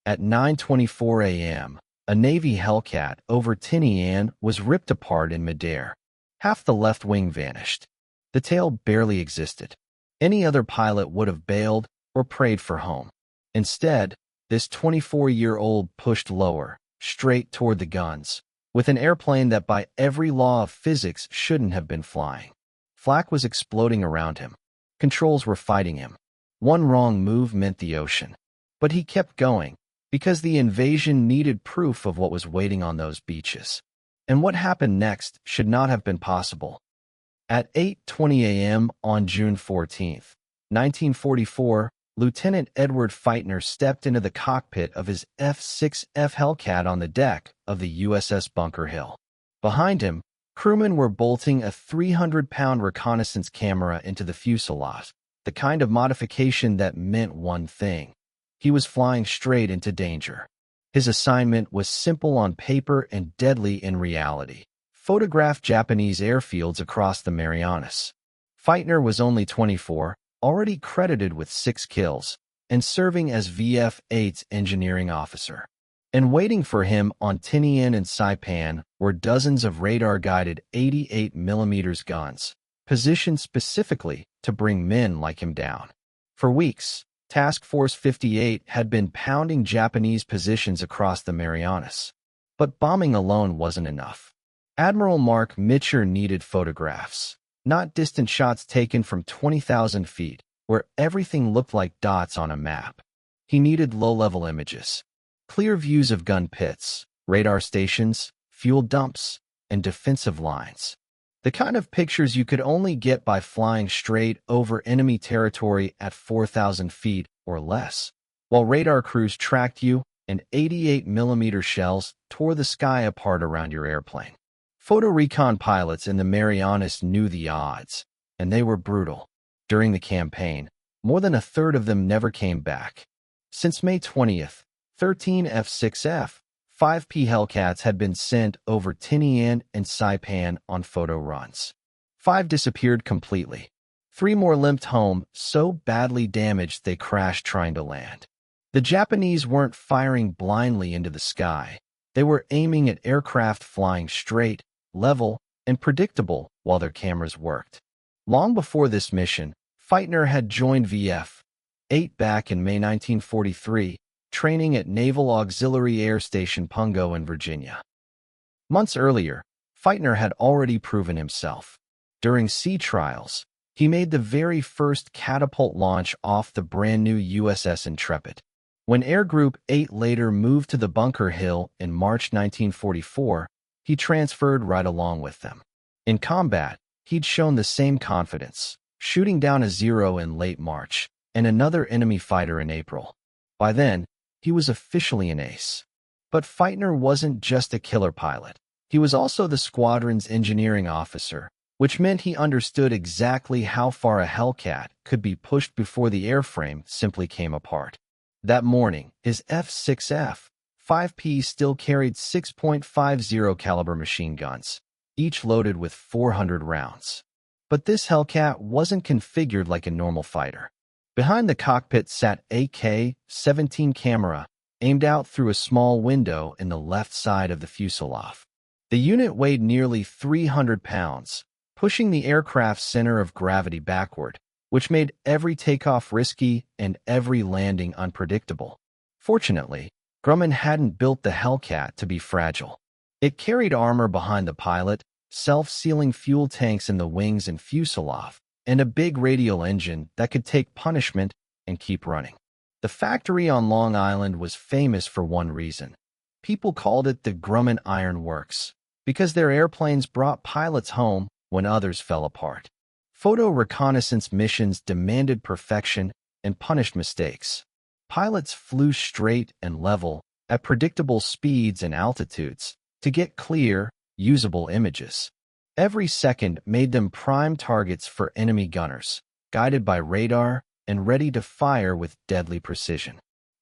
At 9:24 a.m., a Navy Hellcat over Tinian was ripped apart in midair. Half the left wing vanished. The tail barely existed. Any other pilot would have bailed or prayed for home. Instead, this 24-year-old pushed lower, straight toward the guns, with an airplane that by every law of physics shouldn't have been flying. Flak was exploding around him. Controls were fighting him. One wrong move meant the ocean. But he kept going, because the invasion needed proof of what was waiting on those beaches. And what happened next should not have been possible. At 8:20 a.m. on June 14, 1944, Lieutenant Edward Feitner stepped into the cockpit of his F-6F Hellcat on the deck of the USS Bunker Hill. Behind him, crewmen were bolting a 300-pound reconnaissance camera into the fuselage, the kind of modification that meant one thing. He was flying straight into danger. His assignment was simple on paper and deadly in reality. Photograph Japanese airfields across the Marianas. Feitner was only 24, already credited with 6 kills, and serving as VF-8's engineering officer. And waiting for him on Tinian and Saipan were dozens of radar-guided 88mm guns, positioned specifically to bring men like him down. For weeks, Task Force 58 had been pounding Japanese positions across the Marianas. But bombing alone wasn't enough. Admiral Mark Mitcher needed photographs, not distant shots taken from 20,000 feet, where everything looked like dots on a map. He needed low-level images, clear views of gun pits, radar stations, fuel dumps, and defensive lines. The kind of pictures you could only get by flying straight over enemy territory at 4,000 feet or less, while radar crews tracked you and 88mm shells tore the sky apart around your airplane. Photo recon pilots in the Marianas knew the odds, and they were brutal. During the campaign, more than a third of them never came back. Since May 20th, 13 F-6F, 5P Hellcats had been sent over Tinian and Saipan on photo runs. 5 disappeared completely. 3 more limped home, so badly damaged they crashed trying to land. The Japanese weren't firing blindly into the sky. They were aiming at aircraft flying straight, level, and predictable while their cameras worked. Long before this mission, Feitner had joined VF-8 back in May 1943, training at Naval Auxiliary Air Station Pungo in Virginia. Months earlier, Feitner had already proven himself. During sea trials, he made the very first catapult launch off the brand-new USS Intrepid. When Air Group 8 later moved to the Bunker Hill in March 1944, he transferred right along with them. In combat, he'd shown the same confidence, shooting down a Zero in late March and another enemy fighter in April. By then, he was officially an ace. But Feitner wasn't just a killer pilot. He was also the squadron's engineering officer, which meant he understood exactly how far a Hellcat could be pushed before the airframe simply came apart. That morning, his F-6F 5P still carried 6.50 caliber machine guns, each loaded with 400 rounds. But this Hellcat wasn't configured like a normal fighter. Behind the cockpit sat a K-17 camera, aimed out through a small window in the left side of the fuselage. The unit weighed nearly 300 pounds, pushing the aircraft's center of gravity backward, which made every takeoff risky and every landing unpredictable. Fortunately, Grumman hadn't built the Hellcat to be fragile. It carried armor behind the pilot, self-sealing fuel tanks in the wings and fuselage, and a big radial engine that could take punishment and keep running. The factory on Long Island was famous for one reason. People called it the Grumman Iron Works, because their airplanes brought pilots home when others fell apart. Photo reconnaissance missions demanded perfection and punished mistakes. Pilots flew straight and level at predictable speeds and altitudes to get clear, usable images. Every second made them prime targets for enemy gunners, guided by radar and ready to fire with deadly precision.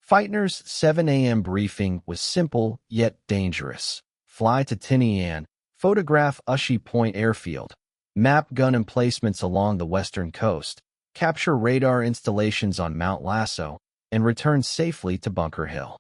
Feitner's 7 a.m. briefing was simple yet dangerous. Fly to Tinian, photograph Ushi Point Airfield, map gun emplacements along the western coast, capture radar installations on Mount Lasso, and return safely to Bunker Hill.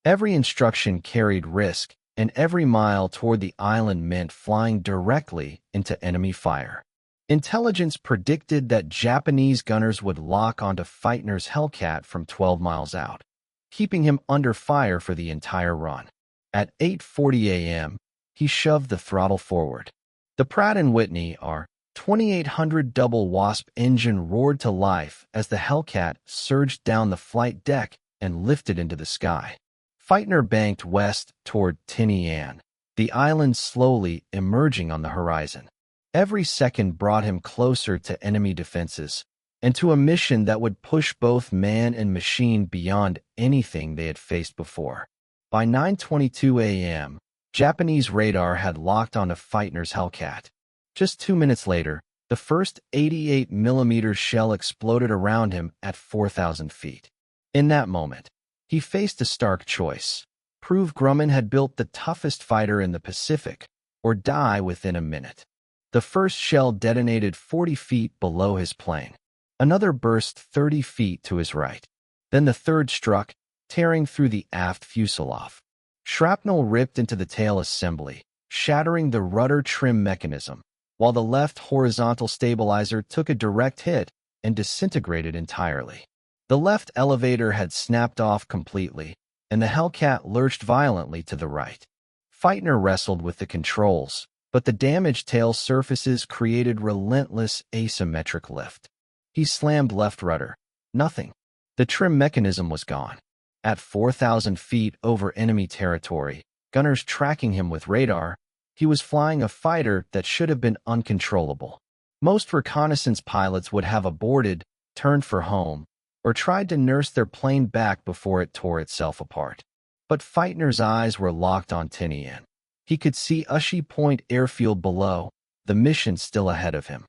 Every instruction carried risk, and every mile toward the island meant flying directly into enemy fire. Intelligence predicted that Japanese gunners would lock onto Feitner's Hellcat from 12 miles out, keeping him under fire for the entire run. At 8:40 a.m., he shoved the throttle forward. The Pratt & Whitney R-2800 double Wasp engine roared to life as the Hellcat surged down the flight deck and lifted into the sky. Feitner banked west toward Tinian, the island slowly emerging on the horizon. Every second brought him closer to enemy defenses, and to a mission that would push both man and machine beyond anything they had faced before. By 9:22 a.m., Japanese radar had locked onto Feitner's Hellcat. Just 2 minutes later, the first 88mm shell exploded around him at 4,000 feet. In that moment, he faced a stark choice. Prove Grumman had built the toughest fighter in the Pacific, or die within a minute. The first shell detonated 40 feet below his plane. Another burst 30 feet to his right. Then the third struck, tearing through the aft fuselage. Shrapnel ripped into the tail assembly, shattering the rudder trim mechanism, while the left horizontal stabilizer took a direct hit and disintegrated entirely. The left elevator had snapped off completely, and the Hellcat lurched violently to the right. Feitner wrestled with the controls, but the damaged tail surfaces created relentless asymmetric lift. He slammed left rudder. Nothing. The trim mechanism was gone. At 4,000 feet over enemy territory, gunners tracking him with radar, he was flying a fighter that should have been uncontrollable. Most reconnaissance pilots would have aborted, turned for home, or tried to nurse their plane back before it tore itself apart. But Feitner's eyes were locked on Tinian. He could see Ushi Point airfield below, the mission still ahead of him.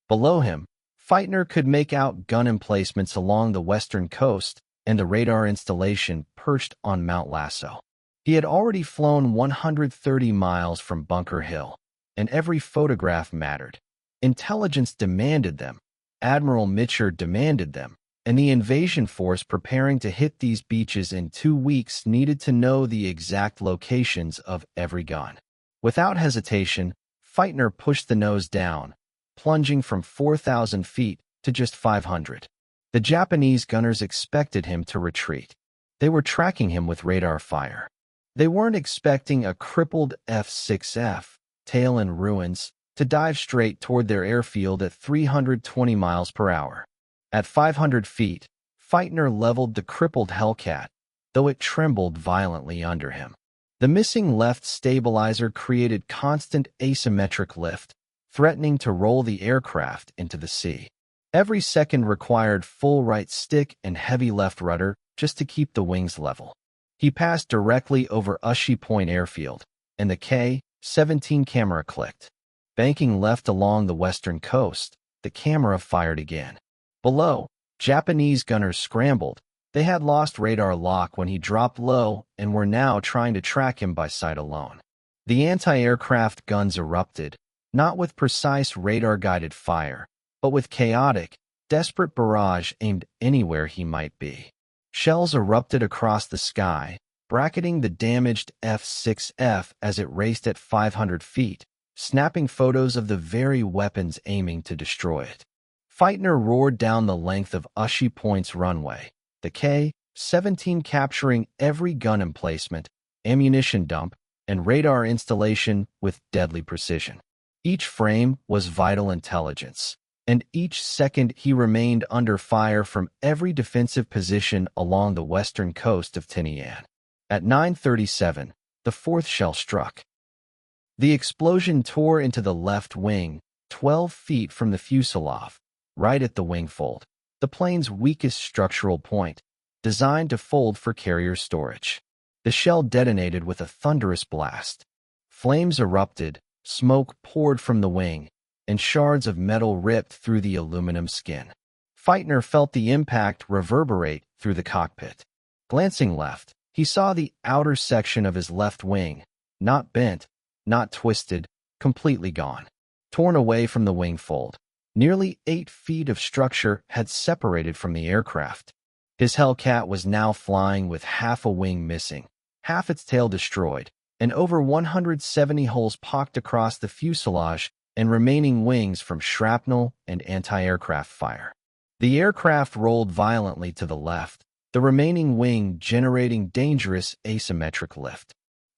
Below him, Feitner could make out gun emplacements along the western coast and the radar installation perched on Mount Lasso. He had already flown 130 miles from Bunker Hill, and every photograph mattered. Intelligence demanded them, Admiral Mitcher demanded them, and the invasion force preparing to hit these beaches in 2 weeks needed to know the exact locations of every gun. Without hesitation, Feitner pushed the nose down, plunging from 4,000 feet to just 500. The Japanese gunners expected him to retreat. They were tracking him with radar fire. They weren't expecting a crippled F-6F, tail in ruins, to dive straight toward their airfield at 320 miles per hour. At 500 feet, Feitner leveled the crippled Hellcat, though it trembled violently under him. The missing left stabilizer created constant asymmetric lift, threatening to roll the aircraft into the sea. Every second required full right stick and heavy left rudder just to keep the wings level. He passed directly over Ushi Point airfield, and the K-17 camera clicked. Banking left along the western coast, the camera fired again. Below, Japanese gunners scrambled. They had lost radar lock when he dropped low and were now trying to track him by sight alone. The anti-aircraft guns erupted, not with precise radar-guided fire, but with chaotic, desperate barrage aimed anywhere he might be. Shells erupted across the sky, bracketing the damaged F-6F as it raced at 500 feet, snapping photos of the very weapons aiming to destroy it. Feitner roared down the length of Ushi Point's runway, the K-17 capturing every gun emplacement, ammunition dump, and radar installation with deadly precision. Each frame was vital intelligence, and each second he remained under fire from every defensive position along the western coast of Tinian. At 9:37, the fourth shell struck. The explosion tore into the left wing, 12 feet from the fuselage, right at the wing fold, the plane's weakest structural point, designed to fold for carrier storage. The shell detonated with a thunderous blast. Flames erupted, smoke poured from the wing, and shards of metal ripped through the aluminum skin. Feitner felt the impact reverberate through the cockpit. Glancing left, he saw the outer section of his left wing, not bent, not twisted, completely gone. Torn away from the wing fold. Nearly 8 feet of structure had separated from the aircraft. His Hellcat was now flying with half a wing missing, half its tail destroyed, and over 170 holes pocked across the fuselage and remaining wings from shrapnel and anti-aircraft fire. The aircraft rolled violently to the left, the remaining wing generating dangerous asymmetric lift.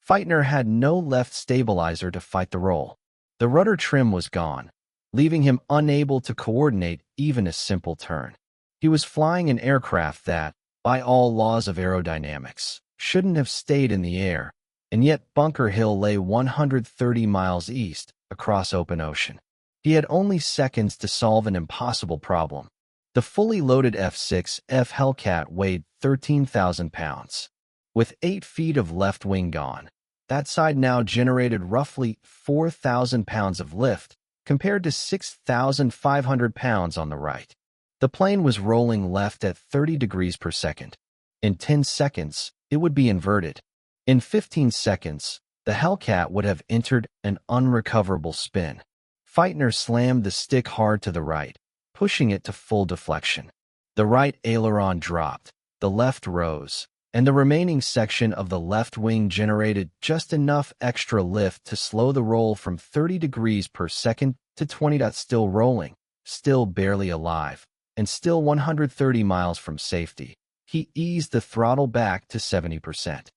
Feitner had no left stabilizer to fight the roll. The rudder trim was gone, leaving him unable to coordinate even a simple turn. He was flying an aircraft that, by all laws of aerodynamics, shouldn't have stayed in the air, and yet Bunker Hill lay 130 miles east, across open ocean. He had only seconds to solve an impossible problem. The fully loaded F-6F Hellcat weighed 13,000 pounds. With 8 feet of left wing gone, that side now generated roughly 4,000 pounds of lift, compared to 6,500 pounds on the right. The plane was rolling left at 30 degrees per second. In 10 seconds, it would be inverted. In 15 seconds, the Hellcat would have entered an unrecoverable spin. Feitner slammed the stick hard to the right, pushing it to full deflection. The right aileron dropped, the left rose, and the remaining section of the left wing generated just enough extra lift to slow the roll from 30 degrees per second to 20. Still rolling, still barely alive, and still 130 miles from safety. He eased the throttle back to 70%.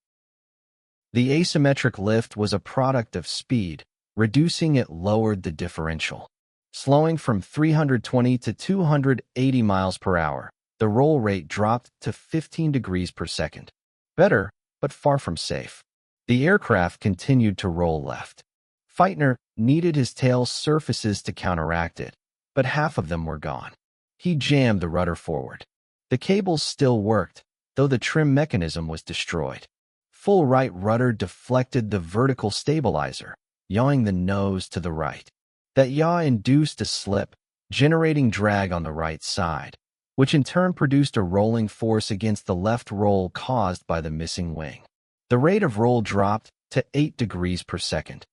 The asymmetric lift was a product of speed. Reducing it lowered the differential. Slowing from 320 to 280 miles per hour, the roll rate dropped to 15 degrees per second. Better, but far from safe. The aircraft continued to roll left. Feitner needed his tail surfaces to counteract it, but half of them were gone. He jammed the rudder forward. The cables still worked, though the trim mechanism was destroyed. Full right rudder deflected the vertical stabilizer, yawing the nose to the right. That yaw induced a slip, generating drag on the right side, which in turn produced a rolling force against the left roll caused by the missing wing. The rate of roll dropped to 8 degrees per second.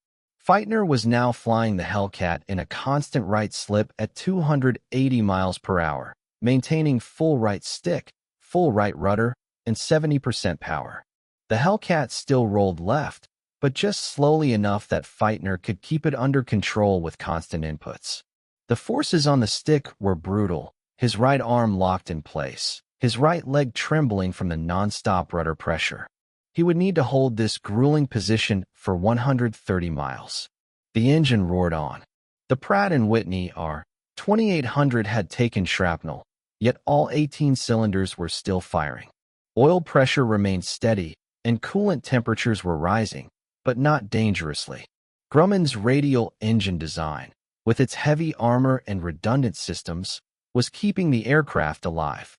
Feitner was now flying the Hellcat in a constant right slip at 280 miles per hour, maintaining full right stick, full right rudder, and 70% power. The Hellcat still rolled left, but just slowly enough that Feitner could keep it under control with constant inputs. The forces on the stick were brutal, his right arm locked in place, his right leg trembling from the non-stop rudder pressure. He would need to hold this grueling position for 130 miles. The engine roared on. The Pratt & Whitney R-2800 had taken shrapnel, yet all 18 cylinders were still firing. Oil pressure remained steady, and coolant temperatures were rising, but not dangerously. Grumman's radial engine design, with its heavy armor and redundant systems, was keeping the aircraft alive.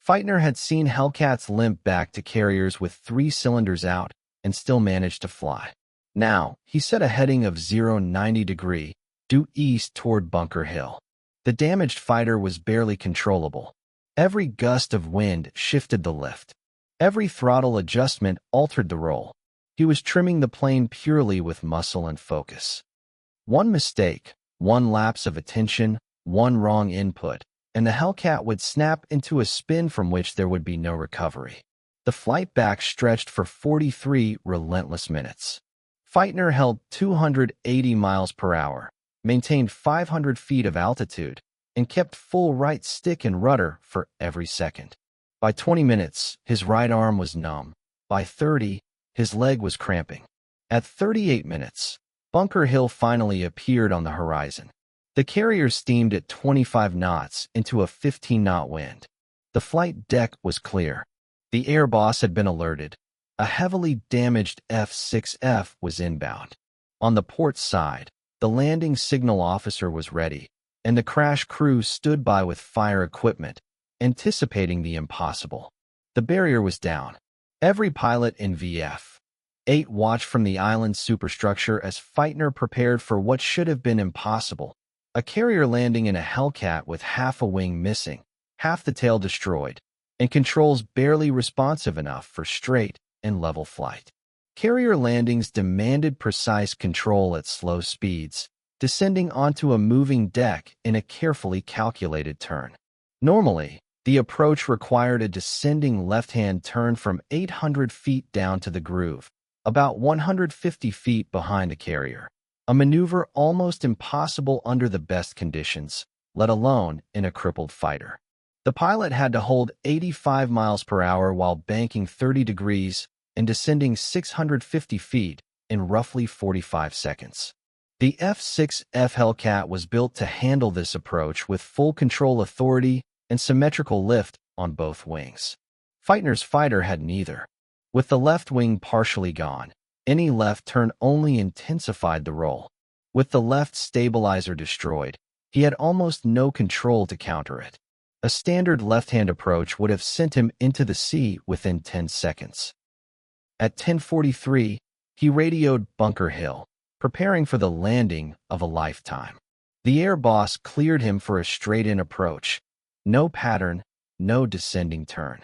Feitner had seen Hellcats limp back to carriers with 3 cylinders out and still managed to fly. Now, he set a heading of 90 degree, due east toward Bunker Hill. The damaged fighter was barely controllable. Every gust of wind shifted the lift. Every throttle adjustment altered the roll. He was trimming the plane purely with muscle and focus. One mistake, one lapse of attention, one wrong input, and the Hellcat would snap into a spin from which there would be no recovery. The flight back stretched for 43 relentless minutes. Feitner held 280 miles per hour, maintained 500 feet of altitude, and kept full right stick and rudder for every second. By 20 minutes, his right arm was numb. By 30, his leg was cramping. At 38 minutes, Bunker Hill finally appeared on the horizon. The carrier steamed at 25 knots into a 15-knot wind. The flight deck was clear. The air boss had been alerted. A heavily damaged F-6F was inbound. On the port side, the landing signal officer was ready, and the crash crew stood by with fire equipment, anticipating the impossible. The barrier was down. Every pilot in VF-8 watched from the island's superstructure as Feitner prepared for what should have been impossible. A carrier landing in a Hellcat with half a wing missing, half the tail destroyed, and controls barely responsive enough for straight and level flight. Carrier landings demanded precise control at slow speeds, descending onto a moving deck in a carefully calculated turn. Normally, The approach required a descending left-hand turn from 800 feet down to the groove, about 150 feet behind the carrier, a maneuver almost impossible under the best conditions, let alone in a crippled fighter. The pilot had to hold 85 miles per hour while banking 30 degrees and descending 650 feet in roughly 45 seconds. The F-6F Hellcat was built to handle this approach with full control authority and symmetrical lift on both wings. Feitner's fighter had neither. With the left wing partially gone, any left turn only intensified the roll. With the left stabilizer destroyed, he had almost no control to counter it. A standard left-hand approach would have sent him into the sea within 10 seconds. At 10:43, he radioed Bunker Hill, preparing for the landing of a lifetime. The air boss cleared him for a straight-in approach. No pattern, no descending turn.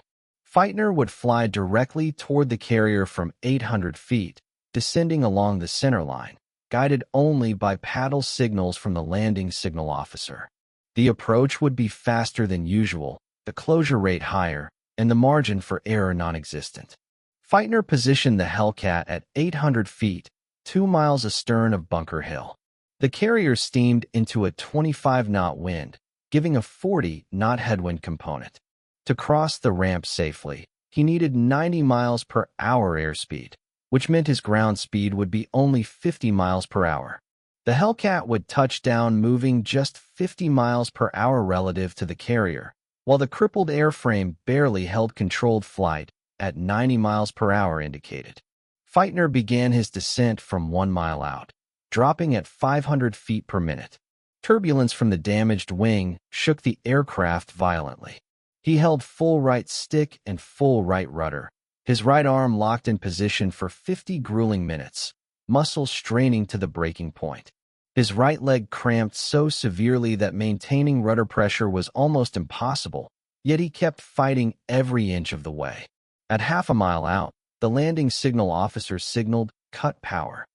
Feitner would fly directly toward the carrier from 800 feet, descending along the center line, guided only by paddle signals from the landing signal officer. The approach would be faster than usual, the closure rate higher, and the margin for error non-existent. Feitner positioned the Hellcat at 800 feet, 2 miles astern of Bunker Hill. The carrier steamed into a 25-knot wind, giving a 40-knot headwind component. To cross the ramp safely, he needed 90 miles per hour airspeed, which meant his ground speed would be only 50 miles per hour. The Hellcat would touch down moving just 50 miles per hour relative to the carrier, while the crippled airframe barely held controlled flight at 90 miles per hour indicated. Feitner began his descent from 1 mile out, dropping at 500 feet per minute. Turbulence from the damaged wing shook the aircraft violently. He held full right stick and full right rudder, his right arm locked in position for 50 grueling minutes, muscles straining to the breaking point. His right leg cramped so severely that maintaining rudder pressure was almost impossible, yet he kept fighting every inch of the way. At half a mile out, the landing signal officer signaled cut power.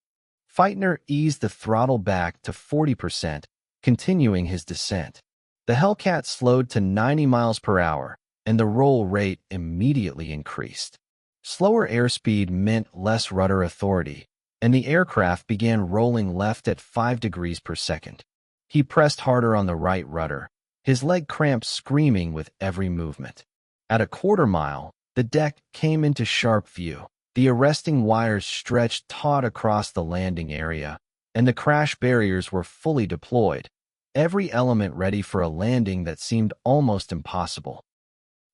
Feitner eased the throttle back to 40%, continuing his descent. The Hellcat slowed to 90 miles per hour, and the roll rate immediately increased. Slower airspeed meant less rudder authority, and the aircraft began rolling left at 5 degrees per second. He pressed harder on the right rudder, his leg cramped screaming with every movement. At a quarter mile, the deck came into sharp view. The arresting wires stretched taut across the landing area, and the crash barriers were fully deployed, every element ready for a landing that seemed almost impossible.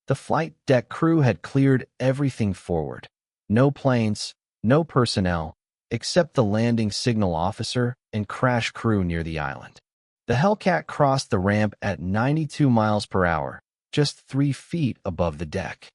The flight deck crew had cleared everything forward. No planes, no personnel, except the landing signal officer and crash crew near the island. The Hellcat crossed the ramp at 92 miles per hour, just 3 feet above the deck.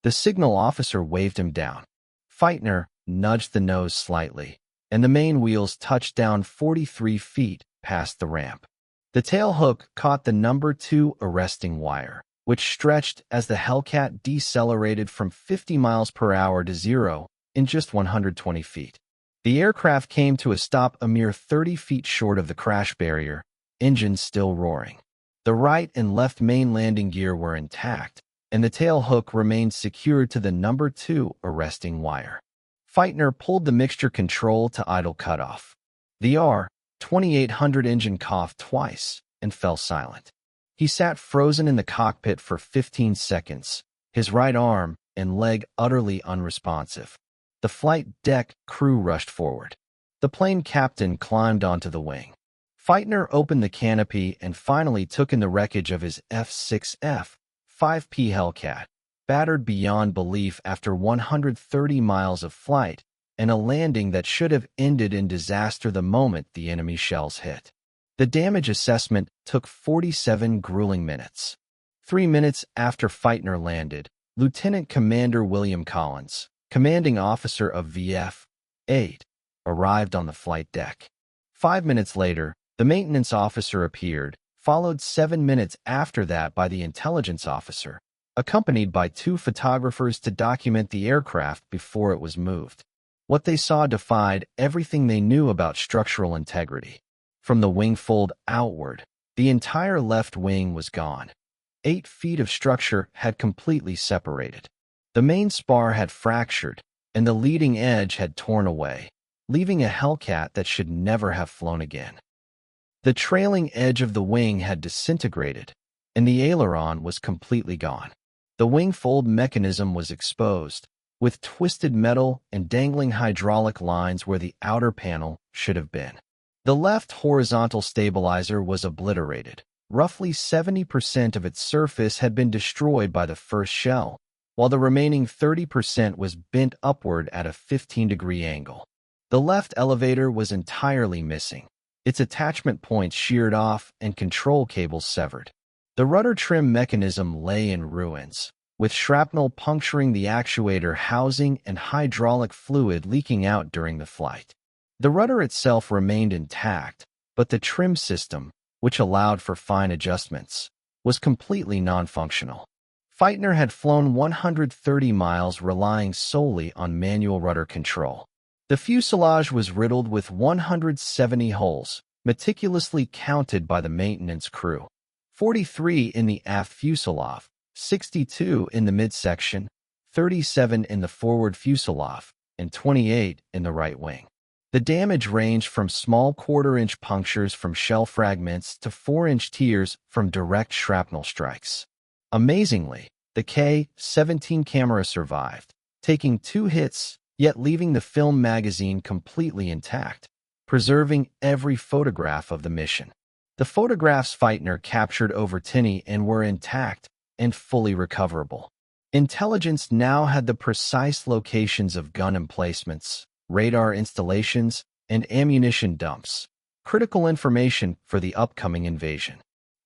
The signal officer waved him down. Feitner nudged the nose slightly, and the main wheels touched down 43 feet past the ramp. The tail hook caught the number 2 arresting wire, which stretched as the Hellcat decelerated from 50 miles per hour to 0 in just 120 feet. The aircraft came to a stop a mere 30 feet short of the crash barrier, engines still roaring. The right and left main landing gear were intact, and the tail hook remained secured to the number 2 arresting wire. Feitner pulled the mixture control to idle cutoff. The R-2800 engine coughed twice and fell silent. He sat frozen in the cockpit for 15 seconds, his right arm and leg utterly unresponsive. The flight deck crew rushed forward. The plane captain climbed onto the wing. Feitner opened the canopy and finally took in the wreckage of his F-6F 5P Hellcat, battered beyond belief after 130 miles of flight and a landing that should have ended in disaster the moment the enemy shells hit. The damage assessment took 47 grueling minutes. 3 minutes after Feitner landed, Lieutenant Commander William Collins, commanding officer of VF-8, arrived on the flight deck. 5 minutes later, the maintenance officer appeared, followed 7 minutes after that by the intelligence officer, accompanied by 2 photographers to document the aircraft before it was moved. What they saw defied everything they knew about structural integrity. From the wing fold outward, the entire left wing was gone. 8 feet of structure had completely separated. The main spar had fractured, and the leading edge had torn away, leaving a Hellcat that should never have flown again. The trailing edge of the wing had disintegrated, and the aileron was completely gone. The wing fold mechanism was exposed, with twisted metal and dangling hydraulic lines where the outer panel should have been. The left horizontal stabilizer was obliterated. Roughly 70% of its surface had been destroyed by the first shell, while the remaining 30% was bent upward at a 15-degree angle. The left elevator was entirely missing, its attachment points sheared off and control cables severed. The rudder trim mechanism lay in ruins, with shrapnel puncturing the actuator housing and hydraulic fluid leaking out during the flight. The rudder itself remained intact, but the trim system, which allowed for fine adjustments, was completely non-functional. Feitner had flown 130 miles relying solely on manual rudder control. The fuselage was riddled with 170 holes, meticulously counted by the maintenance crew. 43 in the aft fuselage, 62 in the midsection, 37 in the forward fuselage, and 28 in the right wing. The damage ranged from small quarter-inch punctures from shell fragments to 4-inch tears from direct shrapnel strikes. Amazingly, the K-17 camera survived, taking 2 hits, yet leaving the film magazine completely intact, preserving every photograph of the mission. The photographs Feitner captured over Tinian were intact and fully recoverable. Intelligence now had the precise locations of gun emplacements, radar installations, and ammunition dumps, critical information for the upcoming invasion.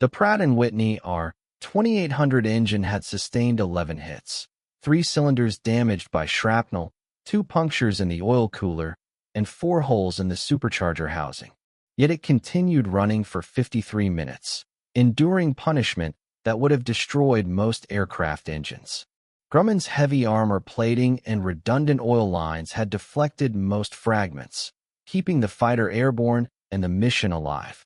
The Pratt & Whitney R-2800 engine had sustained 11 hits, 3 cylinders damaged by shrapnel, 2 punctures in the oil cooler, and 4 holes in the supercharger housing. Yet it continued running for 53 minutes, enduring punishment that would have destroyed most aircraft engines. Grumman's heavy armor plating and redundant oil lines had deflected most fragments, keeping the fighter airborne and the mission alive.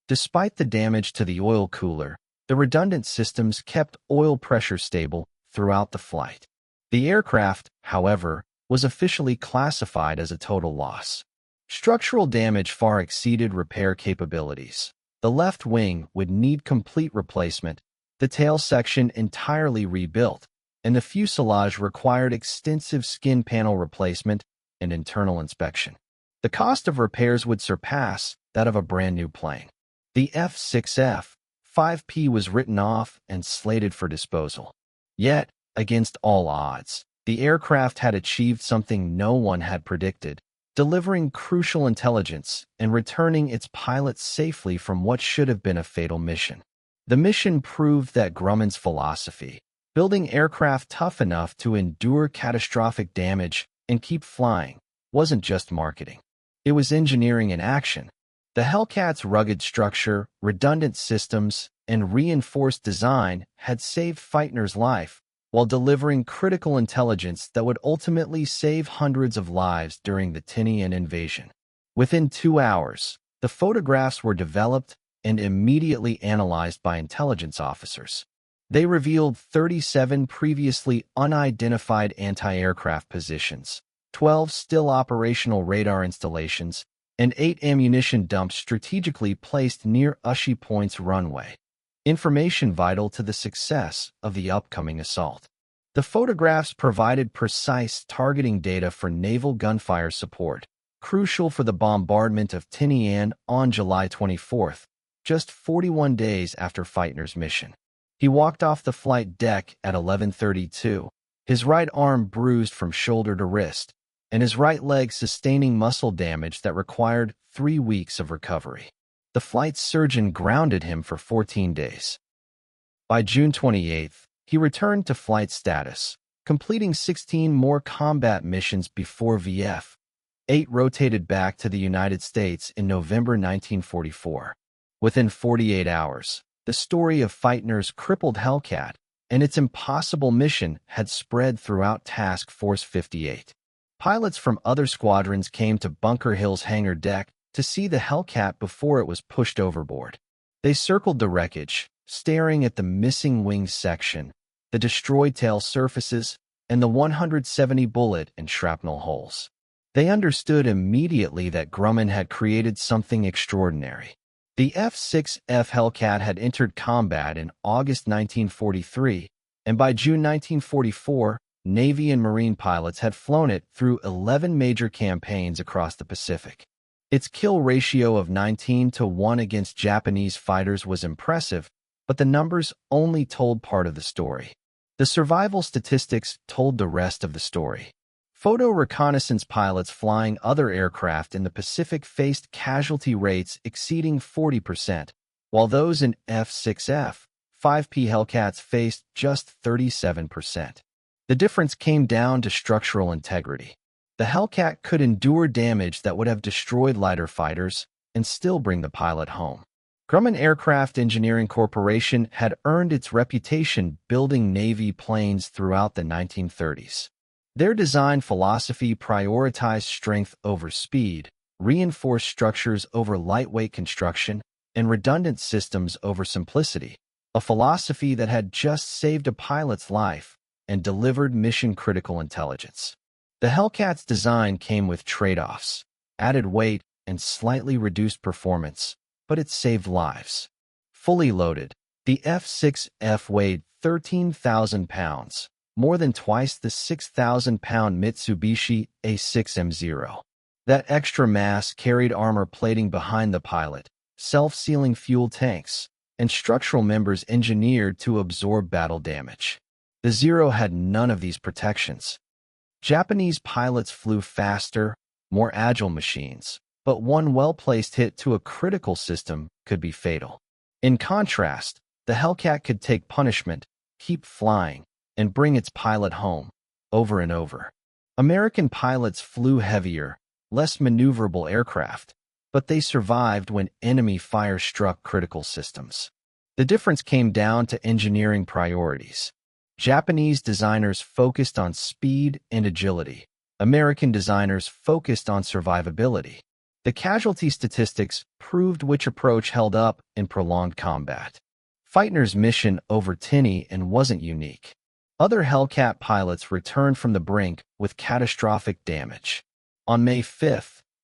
Despite the damage to the oil cooler, the redundant systems kept oil pressure stable throughout the flight. The aircraft, however, was officially classified as a total loss. Structural damage far exceeded repair capabilities. The left wing would need complete replacement, the tail section entirely rebuilt, and the fuselage required extensive skin panel replacement and internal inspection. The cost of repairs would surpass that of a brand new plane. The F-6F-5P was written off and slated for disposal. Yet, against all odds, the aircraft had achieved something no one had predicted, delivering crucial intelligence and returning its pilots safely from what should have been a fatal mission. The mission proved that Grumman's philosophy, building aircraft tough enough to endure catastrophic damage and keep flying, wasn't just marketing. It was engineering in action. The Hellcat's rugged structure, redundant systems, and reinforced design had saved Feitner's life, while delivering critical intelligence that would ultimately save hundreds of lives during the Tinian invasion. Within 2 hours, the photographs were developed and immediately analyzed by intelligence officers. They revealed 37 previously unidentified anti-aircraft positions, 12 still operational radar installations, and 8 ammunition dumps strategically placed near Ushi Point's runway. Information vital to the success of the upcoming assault. The photographs provided precise targeting data for naval gunfire support, crucial for the bombardment of Tinian on July 24, just 41 days after Feitner's mission. He walked off the flight deck at 11:32, his right arm bruised from shoulder to wrist, and his right leg sustaining muscle damage that required 3 weeks of recovery. The flight surgeon grounded him for 14 days. By June 28, he returned to flight status, completing 16 more combat missions before VF. 8 rotated back to the United States in November 1944. Within 48 hours, the story of Feitner's crippled Hellcat and its impossible mission had spread throughout Task Force 58. Pilots from other squadrons came to Bunker Hill's hangar deck to see the Hellcat before it was pushed overboard. They circled the wreckage, staring at the missing wing section, the destroyed tail surfaces, and the 170 bullet and shrapnel holes. They understood immediately that Grumman had created something extraordinary. The F-6F Hellcat had entered combat in August 1943, and by June 1944, Navy and Marine pilots had flown it through 11 major campaigns across the Pacific. Its kill ratio of 19-1 against Japanese fighters was impressive, but the numbers only told part of the story. The survival statistics told the rest of the story. Photo reconnaissance pilots flying other aircraft in the Pacific faced casualty rates exceeding 40%, while those in F-6F, 5P Hellcats faced just 37%. The difference came down to structural integrity. The Hellcat could endure damage that would have destroyed lighter fighters and still bring the pilot home. Grumman Aircraft Engineering Corporation had earned its reputation building Navy planes throughout the 1930s. Their design philosophy prioritized strength over speed, reinforced structures over lightweight construction, and redundant systems over simplicity, a philosophy that had just saved a pilot's life and delivered mission-critical intelligence. The Hellcat's design came with trade-offs, added weight, and slightly reduced performance, but it saved lives. Fully loaded, the F-6F weighed 13,000 pounds, more than twice the 6,000-pound Mitsubishi A6M0. That extra mass carried armor plating behind the pilot, self-sealing fuel tanks, and structural members engineered to absorb battle damage. The Zero had none of these protections. Japanese pilots flew faster, more agile machines, but one well-placed hit to a critical system could be fatal. In contrast, the Hellcat could take punishment, keep flying, and bring its pilot home, over and over. American pilots flew heavier, less maneuverable aircraft, but they survived when enemy fire struck critical systems. The difference came down to engineering priorities. Japanese designers focused on speed and agility. American designers focused on survivability. The casualty statistics proved which approach held up in prolonged combat. Feitner's mission over Tinian wasn't unique. Other Hellcat pilots returned from the brink with catastrophic damage. On May 5,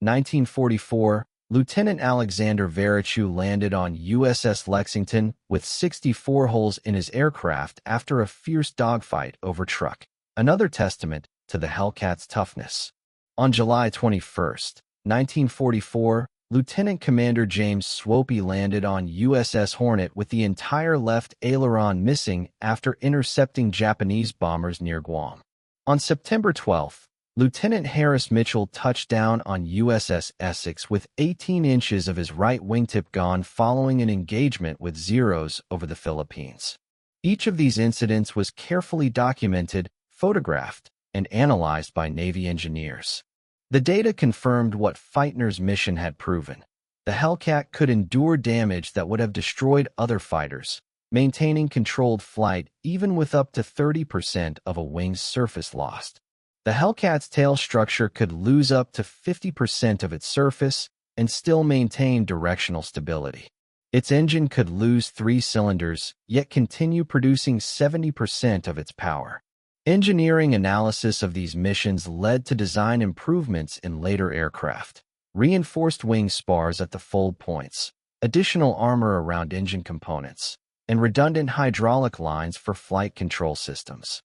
1944, Lieutenant Alexander Verichu landed on USS Lexington with 64 holes in his aircraft after a fierce dogfight over truck, another testament to the Hellcat's toughness. On July 21, 1944, Lieutenant Commander James Swopey landed on USS Hornet with the entire left aileron missing after intercepting Japanese bombers near Guam. On September 12, Lieutenant Harris Mitchell touched down on USS Essex with 18 inches of his right wingtip gone following an engagement with Zeros over the Philippines. Each of these incidents was carefully documented, photographed, and analyzed by Navy engineers. The data confirmed what Feitner's mission had proven. The Hellcat could endure damage that would have destroyed other fighters, maintaining controlled flight even with up to 30% of a wing's surface lost. The Hellcat's tail structure could lose up to 50% of its surface and still maintain directional stability. Its engine could lose 3 cylinders, yet continue producing 70% of its power. Engineering analysis of these missions led to design improvements in later aircraft. Reinforced wing spars at the fold points, additional armor around engine components, and redundant hydraulic lines for flight control systems.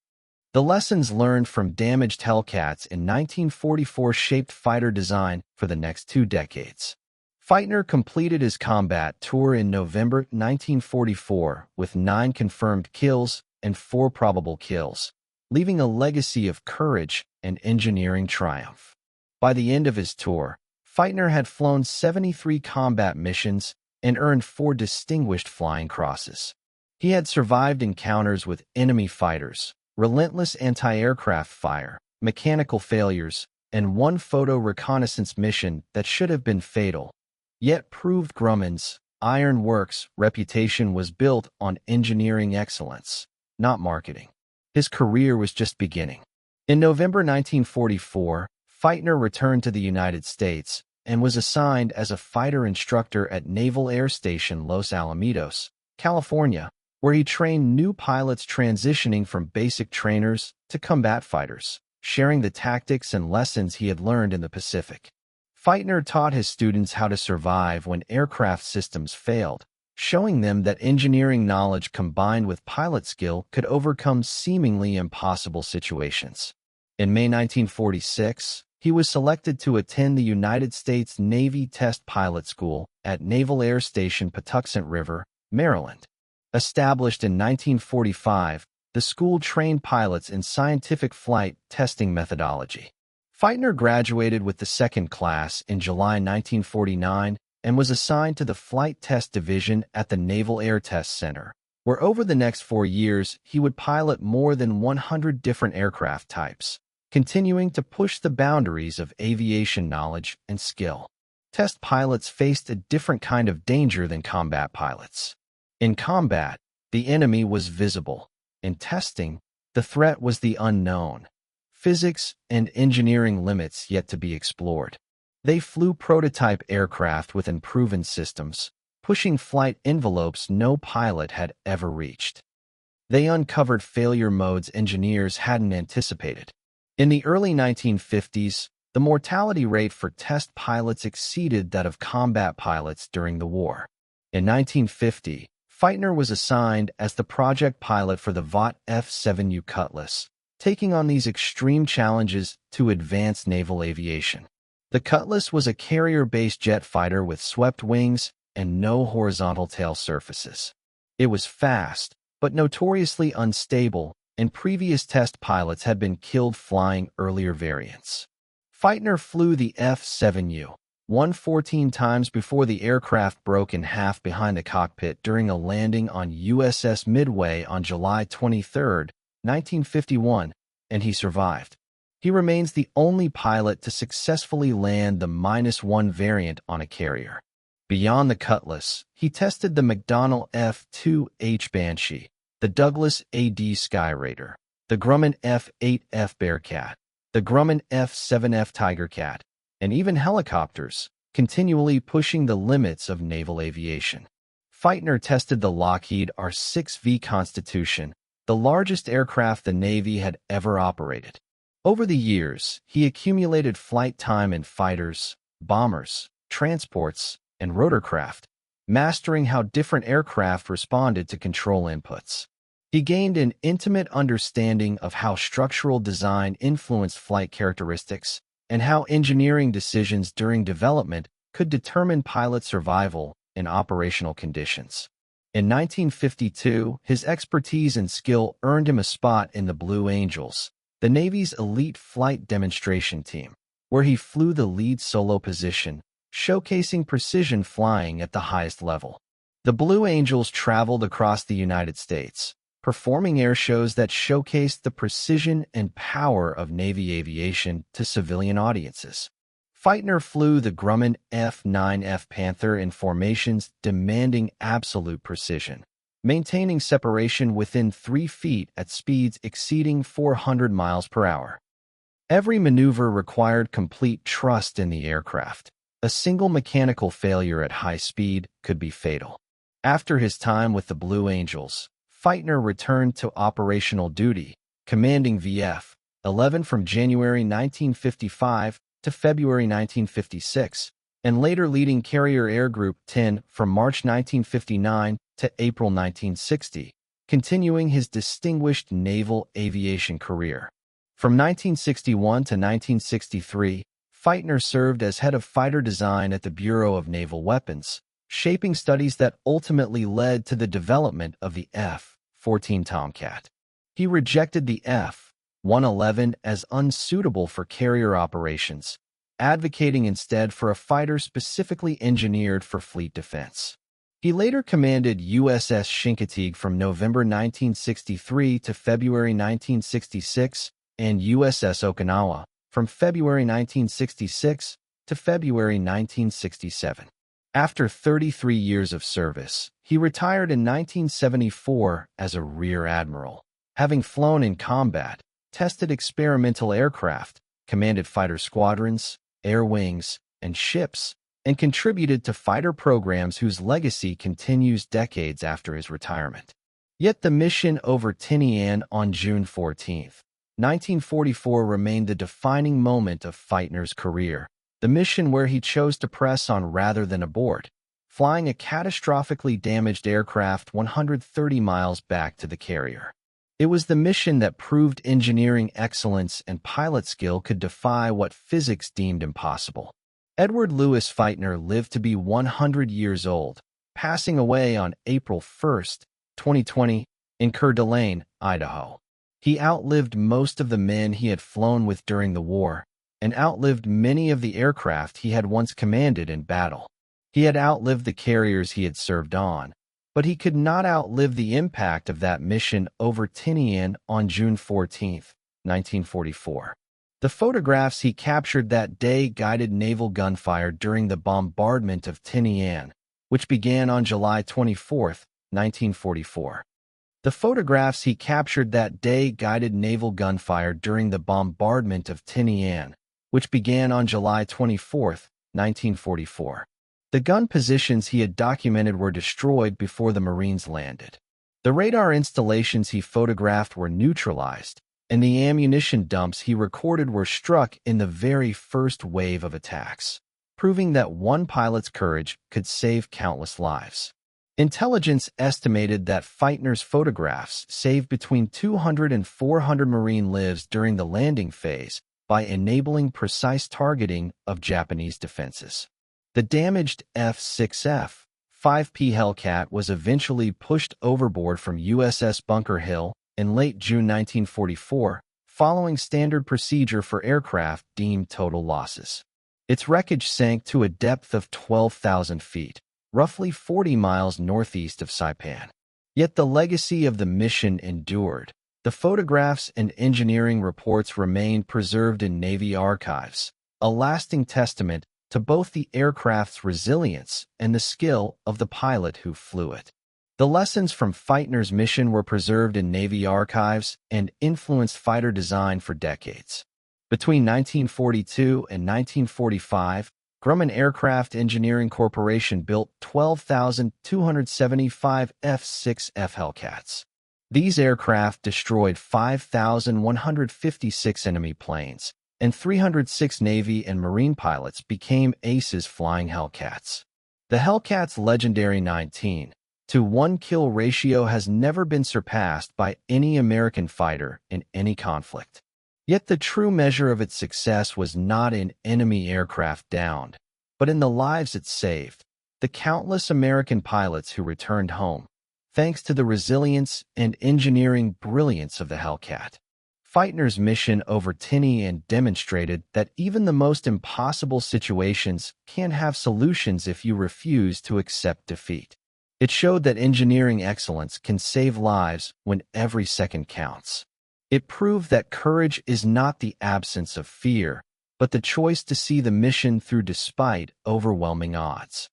The lessons learned from damaged Hellcats in 1944 shaped fighter design for the next 2 decades. Feitner completed his combat tour in November 1944 with 9 confirmed kills and 4 probable kills, leaving a legacy of courage and engineering triumph. By the end of his tour, Feitner had flown 73 combat missions and earned 4 distinguished flying crosses. He had survived encounters with enemy fighters, relentless anti-aircraft fire, mechanical failures, and 1 photo reconnaissance mission that should have been fatal, yet proved Grumman's Iron Works reputation was built on engineering excellence, not marketing. His career was just beginning. In November 1944, Feitner returned to the United States and was assigned as a fighter instructor at Naval Air Station Los Alamitos, California, where he trained new pilots transitioning from basic trainers to combat fighters, sharing the tactics and lessons he had learned in the Pacific. Feitner taught his students how to survive when aircraft systems failed, showing them that engineering knowledge combined with pilot skill could overcome seemingly impossible situations. In May 1946, he was selected to attend the United States Navy Test Pilot School at Naval Air Station Patuxent River, Maryland. Established in 1945, the school trained pilots in scientific flight testing methodology. Feitner graduated with the second class in July 1949 and was assigned to the Flight Test Division at the Naval Air Test Center, where over the next 4 years he would pilot more than 100 different aircraft types, continuing to push the boundaries of aviation knowledge and skill. Test pilots faced a different kind of danger than combat pilots. In combat, the enemy was visible. In testing, the threat was the unknown. Physics and engineering limits yet to be explored. They flew prototype aircraft with unproven systems, pushing flight envelopes no pilot had ever reached. They uncovered failure modes engineers hadn't anticipated. In the early 1950s, the mortality rate for test pilots exceeded that of combat pilots during the war. In 1950, Feitner was assigned as the project pilot for the Vought F-7U Cutlass, taking on these extreme challenges to advance naval aviation. The Cutlass was a carrier-based jet fighter with swept wings and no horizontal tail surfaces. It was fast, but notoriously unstable, and previous test pilots had been killed flying earlier variants. Feitner flew the F-7U 14 times before the aircraft broke in half behind the cockpit during a landing on USS Midway on July 23, 1951, and he survived. He remains the only pilot to successfully land the -1 variant on a carrier. Beyond the Cutlass, he tested the McDonnell F-2H Banshee, the Douglas A-D Skyraider, the Grumman F-8F Bearcat, the Grumman F-7F Tigercat, and even helicopters, continually pushing the limits of naval aviation. Feitner tested the Lockheed R-6V Constitution, the largest aircraft the Navy had ever operated. Over the years, he accumulated flight time in fighters, bombers, transports, and rotorcraft, mastering how different aircraft responded to control inputs. He gained an intimate understanding of how structural design influenced flight characteristics and how engineering decisions during development could determine pilot survival in operational conditions. In 1952, his expertise and skill earned him a spot in the Blue Angels, the Navy's elite flight demonstration team, where he flew the lead solo position, showcasing precision flying at the highest level. The Blue Angels traveled across the United States, performing air shows that showcased the precision and power of Navy aviation to civilian audiences. Feitner flew the Grumman F-9F Panther in formations demanding absolute precision, maintaining separation within 3 feet at speeds exceeding 400 miles per hour. Every maneuver required complete trust in the aircraft. A single mechanical failure at high speed could be fatal. After his time with the Blue Angels, Feitner returned to operational duty, commanding VF-11 from January 1955 to February 1956, and later leading Carrier Air Group 10 from March 1959 to April 1960, continuing his distinguished naval aviation career. From 1961 to 1963, Feitner served as head of fighter design at the Bureau of Naval Weapons, shaping studies that ultimately led to the development of the F-14 Tomcat. He rejected the F-111 as unsuitable for carrier operations, advocating instead for a fighter specifically engineered for fleet defense. He later commanded USS Chincoteague from November 1963 to February 1966 and USS Okinawa from February 1966 to February 1967. After 33 years of service, he retired in 1974 as a Rear Admiral. Having flown in combat, tested experimental aircraft, commanded fighter squadrons, air wings, and ships, and contributed to fighter programs whose legacy continues decades after his retirement. Yet the mission over Tinian on June 14, 1944 remained the defining moment of Feitner's career, the mission where he chose to press on rather than abort, flying a catastrophically damaged aircraft 130 miles back to the carrier. It was the mission that proved engineering excellence and pilot skill could defy what physics deemed impossible. Edward Louis Feitner lived to be 100 years old, passing away on April 1, 2020, in Coeur d'Alene, Idaho. He outlived most of the men he had flown with during the war, and outlived many of the aircraft he had once commanded in battle. He had outlived the carriers he had served on, but he could not outlive the impact of that mission over Tinian on June 14, 1944. The photographs he captured that day guided naval gunfire during the bombardment of Tinian, which began on July 24, 1944. The photographs he captured that day guided naval gunfire during the bombardment of Tinian, which began on July 24, 1944. The gun positions he had documented were destroyed before the Marines landed. The radar installations he photographed were neutralized, and the ammunition dumps he recorded were struck in the very first wave of attacks, proving that one pilot's courage could save countless lives. Intelligence estimated that Feitner's photographs saved between 200 and 400 Marine lives during the landing phase by enabling precise targeting of Japanese defenses. The damaged F-6F 5P Hellcat was eventually pushed overboard from USS Bunker Hill in late June 1944, following standard procedure for aircraft deemed total losses. Its wreckage sank to a depth of 12,000 feet, roughly 40 miles northeast of Saipan. Yet the legacy of the mission endured. The photographs and engineering reports remained preserved in Navy archives, a lasting testament to both the aircraft's resilience and the skill of the pilot who flew it. The lessons from Feitner's mission were preserved in Navy archives and influenced fighter design for decades. Between 1942 and 1945, Grumman Aircraft Engineering Corporation built 12,275 F-6F Hellcats. These aircraft destroyed 5,156 enemy planes, and 306 Navy and Marine pilots became aces flying Hellcats. The Hellcat's legendary 19-to-1 kill ratio has never been surpassed by any American fighter in any conflict. Yet the true measure of its success was not in enemy aircraft downed, but in the lives it saved, the countless American pilots who returned home, thanks to the resilience and engineering brilliance of the Hellcat. Feitner's mission over Tinian demonstrated that even the most impossible situations can have solutions if you refuse to accept defeat. It showed that engineering excellence can save lives when every second counts. It proved that courage is not the absence of fear, but the choice to see the mission through despite overwhelming odds.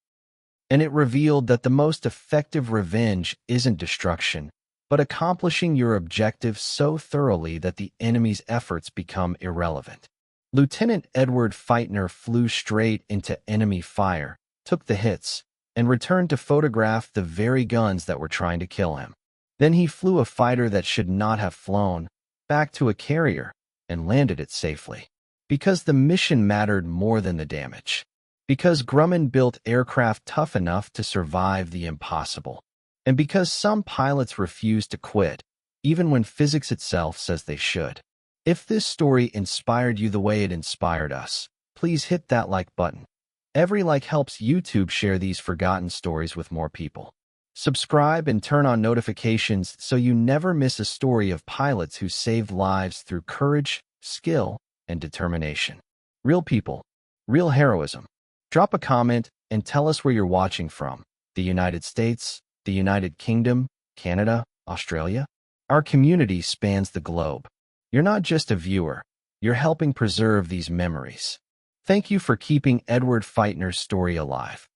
And it revealed that the most effective revenge isn't destruction, but accomplishing your objective so thoroughly that the enemy's efforts become irrelevant. Lieutenant Edward Feitner flew straight into enemy fire, took the hits, and returned to photograph the very guns that were trying to kill him. Then he flew a fighter that should not have flown, back to a carrier, and landed it safely. Because the mission mattered more than the damage. Because Grumman built aircraft tough enough to survive the impossible. And because some pilots refuse to quit, even when physics itself says they should. If this story inspired you the way it inspired us, please hit that like button. Every like helps YouTube share these forgotten stories with more people. Subscribe and turn on notifications so you never miss a story of pilots who saved lives through courage, skill, and determination. Real people, real heroism. Drop a comment and tell us where you're watching from. The United States, the United Kingdom, Canada, Australia? Our community spans the globe. You're not just a viewer, you're helping preserve these memories. Thank you for keeping Edward Feitner's story alive.